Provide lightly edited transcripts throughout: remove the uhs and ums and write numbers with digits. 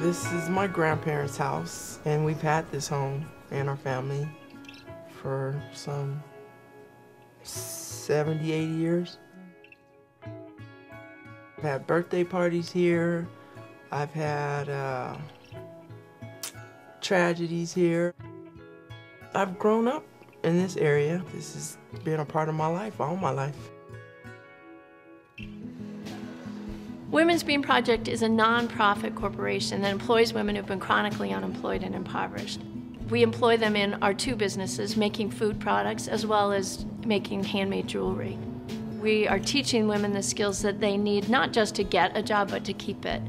This is my grandparents' house, and we've had this home in our family for some 70, 80 years. I've had birthday parties here. I've had tragedies here. I've grown up in this area. This has been a part of my life, all my life. Women's Bean Project is a non-profit corporation that employs women who've been chronically unemployed and impoverished. We employ them in our two businesses, making food products as well as making handmade jewelry. We are teaching women the skills that they need not just to get a job, but to keep it.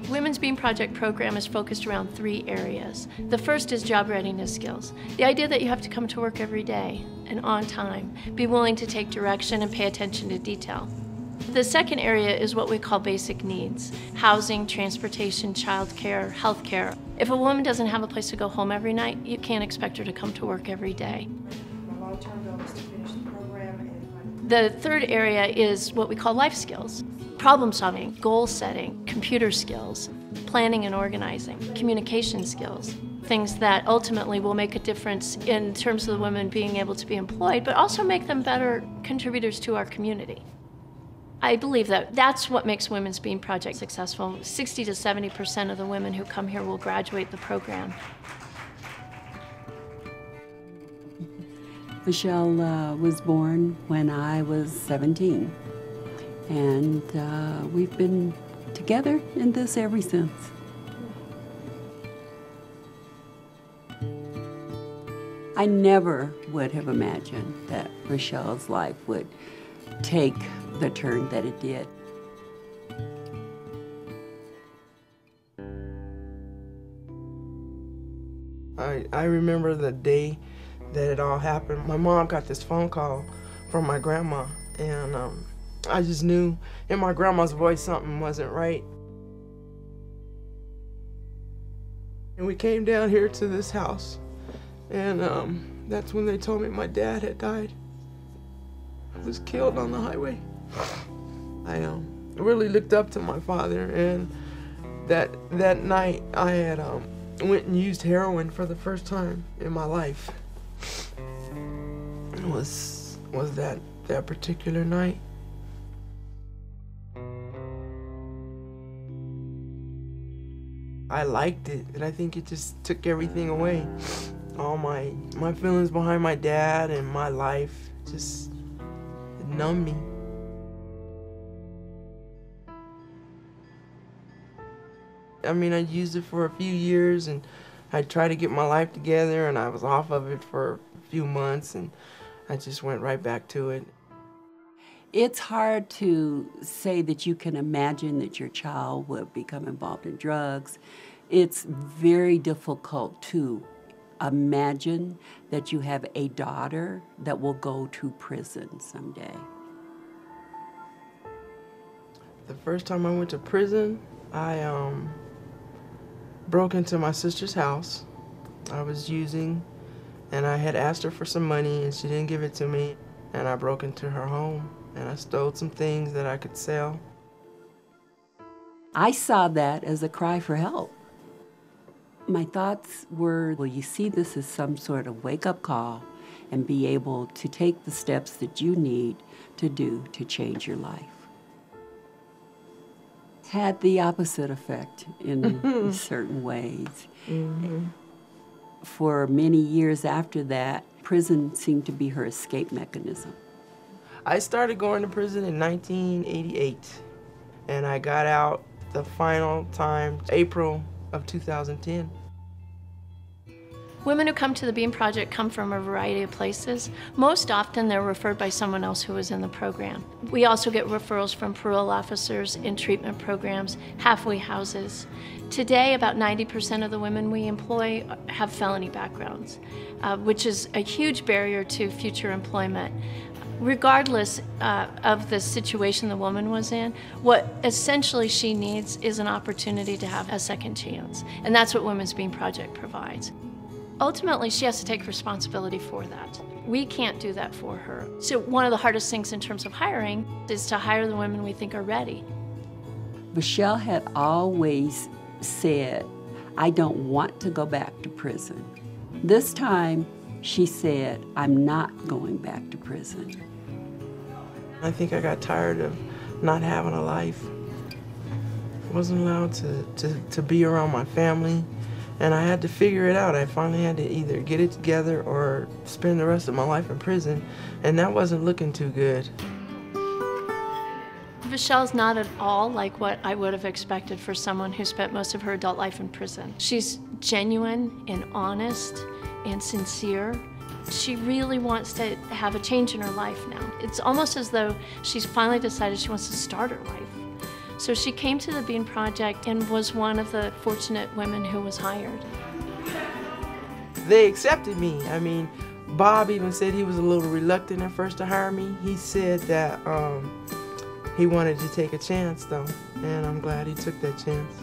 Women's Bean Project program is focused around 3 areas. The first is job readiness skills. The idea that you have to come to work every day and on time, be willing to take direction and pay attention to detail. The second area is what we call basic needs: housing, transportation, childcare, healthcare. If a woman doesn't have a place to go home every night, you can't expect her to come to work every day. My long-term goal is to finish the program. The third area is what we call life skills: problem solving, goal setting, computer skills, planning and organizing, communication skills. Things that ultimately will make a difference in terms of the women being able to be employed, but also make them better contributors to our community. I believe that that's what makes Women's Bean Project successful. 60 to 70% of the women who come here will graduate the program. Veshelle was born when I was 17, and we've been together in this ever since. I never would have imagined that Veshelle's life would take the turn that it did. I remember the day that it all happened. My mom got this phone call from my grandma, and I just knew in my grandma's voice something wasn't right. And we came down here to this house, and that's when they told me my dad had died. He was killed on the highway. I really looked up to my father, and that night I had went and used heroin for the first time in my life. It was that particular night. I liked it, and I think it just took everything away. All my feelings behind my dad and my life just numbed me. I mean, I used it for a few years, and I tried to get my life together, and I was off of it for a few months, and I just went right back to it. It's hard to say that you can imagine that your child would become involved in drugs. It's very difficult to imagine that you have a daughter that will go to prison someday. The first time I went to prison, I broke into my sister's house. I was using, and I had asked her for some money, and she didn't give it to me. And I broke into her home, and I stole some things that I could sell. I saw that as a cry for help. My thoughts were, will you see this as some sort of wake-up call and be able to take the steps that you need to do to change your life? Had the opposite effect in certain ways. Mm-hmm. For many years after that, prison seemed to be her escape mechanism. I started going to prison in 1988, and I got out the final time, April of 2010. Women who come to the Bean Project come from a variety of places. Most often they're referred by someone else who was in the program. We also get referrals from parole officers in treatment programs, halfway houses. Today, about 90% of the women we employ have felony backgrounds, which is a huge barrier to future employment. Regardless of the situation the woman was in, what essentially she needs is an opportunity to have a second chance. And that's what Women's Bean Project provides. Ultimately, she has to take responsibility for that. We can't do that for her. So one of the hardest things in terms of hiring is to hire the women we think are ready. Veshelle had always said, I don't want to go back to prison. This time, she said, I'm not going back to prison. I think I got tired of not having a life. I wasn't allowed to be around my family, and I had to figure it out. I finally had to either get it together or spend the rest of my life in prison, and that wasn't looking too good. Veshelle's not at all like what I would have expected for someone who spent most of her adult life in prison. She's genuine and honest and sincere. She really wants to have a change in her life now. It's almost as though she's finally decided she wants to start her life. So she came to the Bean Project and was one of the fortunate women who was hired. They accepted me. I mean, Bob even said he was a little reluctant at first to hire me. He said that he wanted to take a chance though, and I'm glad he took that chance.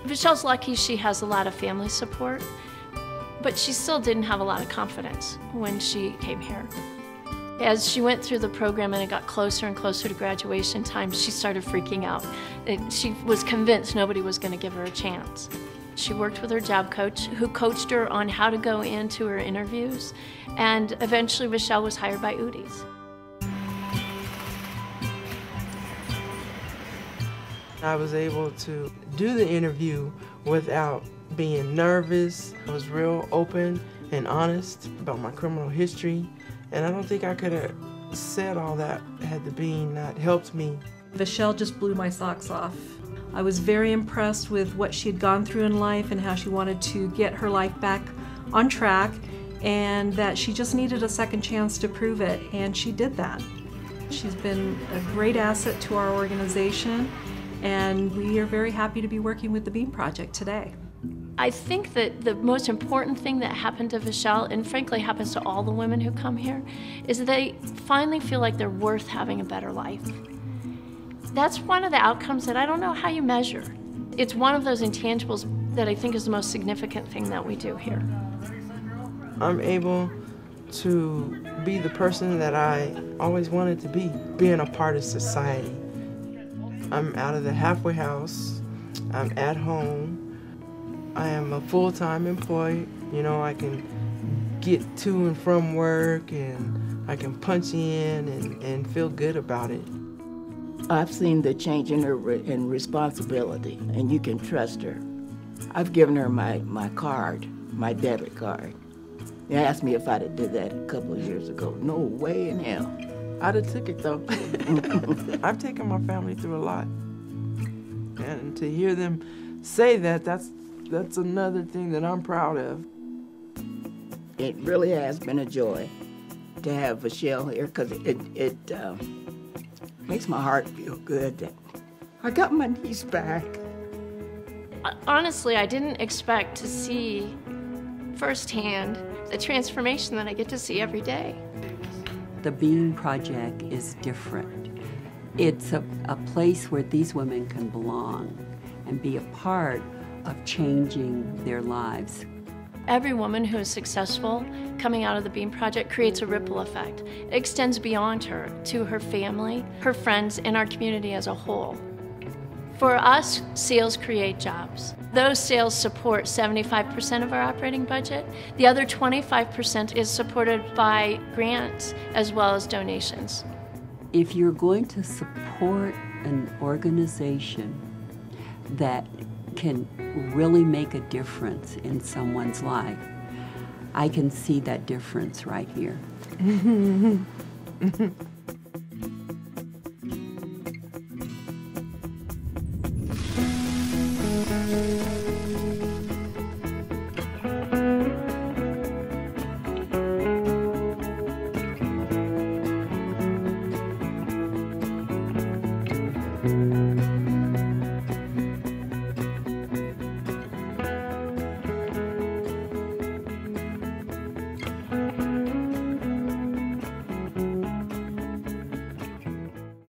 Veshelle's lucky she has a lot of family support, but she still didn't have a lot of confidence when she came here. As she went through the program and it got closer and closer to graduation time, she started freaking out. She was convinced nobody was going to give her a chance. She worked with her job coach, who coached her on how to go into her interviews, and eventually Veshelle was hired by Udi's. I was able to do the interview without being nervous. I was real open and honest about my criminal history, and I don't think I could have said all that had the Bean not helped me. Veshelle just blew my socks off. I was very impressed with what she had gone through in life and how she wanted to get her life back on track, and that she just needed a second chance to prove it, and she did that. She's been a great asset to our organization, and we are very happy to be working with the Bean Project today. I think that the most important thing that happened to Veshelle, and frankly happens to all the women who come here, is that they finally feel like they're worth having a better life. That's one of the outcomes that I don't know how you measure. It's one of those intangibles that I think is the most significant thing that we do here. I'm able to be the person that I always wanted to be, being a part of society. I'm out of the halfway house, I'm at home, I am a full-time employee. You know, I can get to and from work, and I can punch in and feel good about it. I've seen the change in her in responsibility, and you can trust her. I've given her my card, my debit card. They asked me if I'd have did that a couple of years ago. No way in hell. I'd have took it though. I've taken my family through a lot, and to hear them say that, that's another thing that I'm proud of. It really has been a joy to have Veshelle here, because it makes my heart feel good that I got my niece back. Honestly, I didn't expect to see firsthand the transformation that I get to see every day. The Bean Project is different. It's a place where these women can belong and be a part of changing their lives. Every woman who is successful coming out of the Bean Project creates a ripple effect. It extends beyond her to her family, her friends, and our community as a whole. For us, sales create jobs. Those sales support 75% of our operating budget. The other 25% is supported by grants as well as donations. If you're going to support an organization that can really make a difference in someone's life, I can see that difference right here.